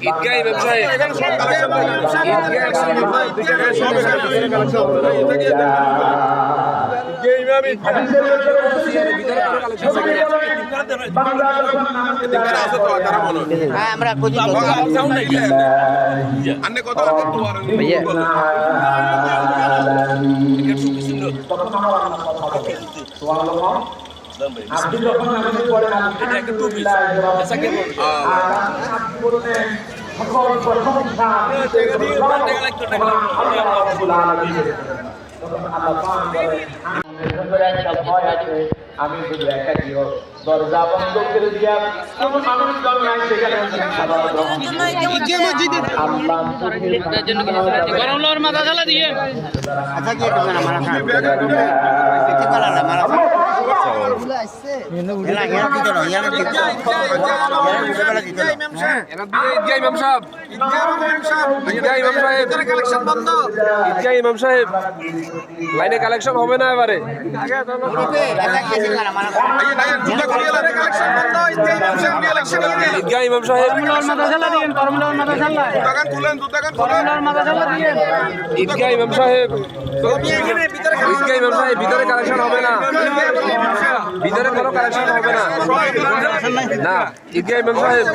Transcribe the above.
ঈদগাহ ব্যবসায়ী আমরা আপনি যখন আপনি পড়েন সকল প্রশংসা আমি শুধু একটা কি দরজা বন্ধ করে দিয়া কোন মানুষজন নাই সেখানে গরম লোর মাথা জ্বালা দিয়ে আচ্ছা কি একটু না মারা খান কিছু করা না মারা খান এগুলো আসছে এলা হেয়ার দিতে না হেয়ার দিতে ঈদগাহ ইমাম সাহেব ঈদগাহ ইমাম সাহেব কালেকশন বন্ধ ঈদগাহ ইমাম সাহেব লাইনে কালেকশন হবে না এবারে ঈদগাহ ইমাম সাহেব ঈদগাহ ইমাম সাহেব ভিতরে কালেকশন হবে না ভিতরে কোনো কালেকশন হবে না ঈদগাহ ইমাম সাহেব